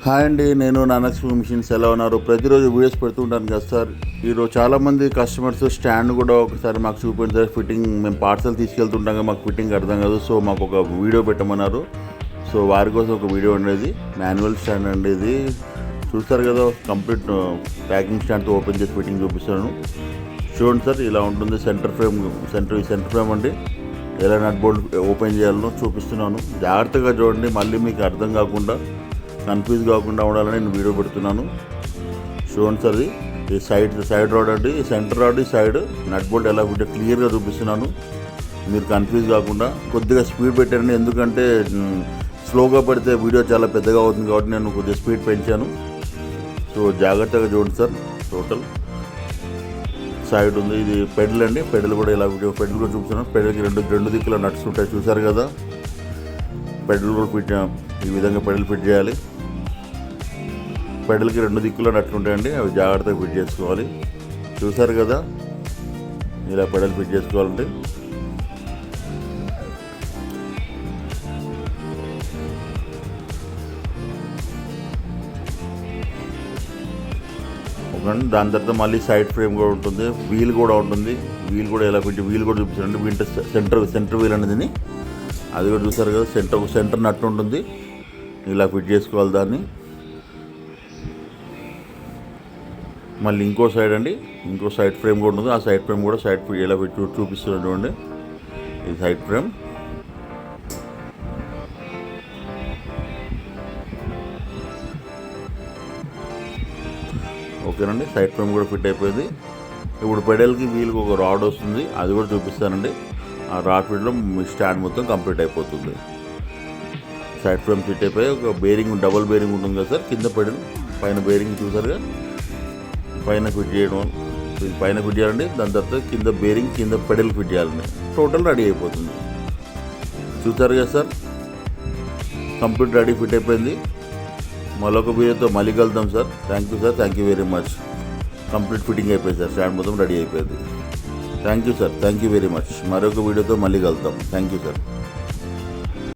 Hi అండి, నేను నానక్ష్మి machines. ఎలా ఉన్నారు? ప్రతిరోజు వీడియోస్ పెడుతుంటాను కదా సార్. ఈరోజు చాలామంది కస్టమర్స్ స్టాండ్ కూడా ఒకసారి మాకు చూపించారు సార్. ఫిట్టింగ్ మేము పార్సల్ తీసుకెళ్తుంటాం కదా, మాకు ఫిట్టింగ్ అర్థం కాదు. సో మాకు ఒక వీడియో పెట్టమన్నారు. సో వారి కోసం ఒక వీడియో ఉండేది. మాన్యువల్ స్టాండ్ అండి ఇది. చూస్తారు కదా, కంప్లీట్ ప్యాకింగ్ స్టాండ్తో ఓపెన్ చేసి ఫిట్టింగ్ చూపిస్తాను. చూడండి సార్, ఇలా ఉంటుంది. సెంటర్ ఫ్రేమ్ అండి. ఎలా నట్ బోల్ట్ ఓపెన్ చేయాలనో చూపిస్తున్నాను. జాగ్రత్తగా చూడండి, మళ్ళీ మీకు అర్థం కాకుండా కన్ఫ్యూజ్ కాకుండా ఉండాలని నేను వీడియో పెడుతున్నాను. చూడండి సార్, ఈ సైడ్ రాడ్ అండి, సెంటర్ రాడ్, ఈ సైడ్ నట్ బోల్ట్ ఎలా ఉంటే క్లియర్గా చూపిస్తున్నాను. మీరు కన్ఫ్యూజ్ కాకుండా కొద్దిగా స్పీడ్ పెట్టారండి, ఎందుకంటే స్లోగా పెడితే వీడియో చాలా పెద్దగా అవుతుంది కాబట్టి నేను కొద్దిగా స్పీడ్ పెంచాను. సో జాగ్రత్తగా చూడండి సార్. టోటల్ సైడ్ ఉంది, ఇది పెడల్ అండి. పెడల్ కూడా ఇలా పెడల్ కూడా చూపిస్తున్నాను. పెడల్కి రెండు దిక్కుల నట్స్ ఉంటాయి, చూసారు కదా. పెడల్ కూడా ఫిట్, ఈ విధంగా పెడల్ ఫిట్ చేయాలి. పెడల్కి రెండు దిక్కులో నట్లు ఉంటాయండి, అవి జాగ్రత్తగా ఫిట్ చేసుకోవాలి. చూసారు కదా, ఇలా పెడల్ ఫిట్ చేసుకోవాలండి. దాని తర్వాత మళ్ళీ సైడ్ ఫ్రేమ్ కూడా ఉంటుంది, వీల్ కూడా ఉంటుంది. వీల్ కూడా ఎలా ఫిట్, వీల్ కూడా చూపిస్తారండి. వీల్ సెంటర్ వీల్ అనేది అది కూడా చూసారు కదా. సెంటర్ నట్టు ఉంటుంది, ఇలా ఫిట్ చేసుకోవాలి దాన్ని. మళ్ళీ ఇంకో సైడ్ అండి, ఇంకో సైడ్ ఫ్రేమ్ కూడా ఉంటుంది. ఆ సైడ్ ఫ్రేమ్ కూడా ఎలా ఫిట్ చూపిస్తున్నాడు చూడండి. ఇది సైడ్ ఫ్రేమ్. ఓకేనండి, సైడ్ ఫ్రేమ్ కూడా ఫిట్ అయిపోయింది. ఇప్పుడు పెడల్కి వీల్కి ఒక రాడ్ వస్తుంది, అది కూడా చూపిస్తానండి. ఆ రాడ్ ఫిట్లో మీ స్టాండ్ మొత్తం కంప్లీట్ అయిపోతుంది. సైడ్ ఫ్రేమ్ ఫిట్ అయిపోయి ఒక బేరింగ్, డబుల్ బేరింగ్ ఉంటుంది కదా సార్. కింద పెడల్, పైన బేరింగ్ చూసారుగా. పైన ఫిట్ చేయాలండి. దాని తర్వాత కింద బేరింగ్, కింద పెడల్ ఫిట్ చేయాలండి. టోటల్ రెడీ అయిపోతుంది. చూసారు కదా సార్, కంప్లీట్ రెడీ, ఫిట్ అయిపోయింది. మరొక వీడియోతో మళ్ళీ కలుద్దాం sir. Thank you sir, thank you very much. Complete fitting అయిపోయింది సార్, స్టాండ్ మొత్తం రెడీ అయిపోయింది. Thank you sir, thank you very much. మరొక వీడియోతో మళ్ళీ కలుద్దాం. Thank you sir.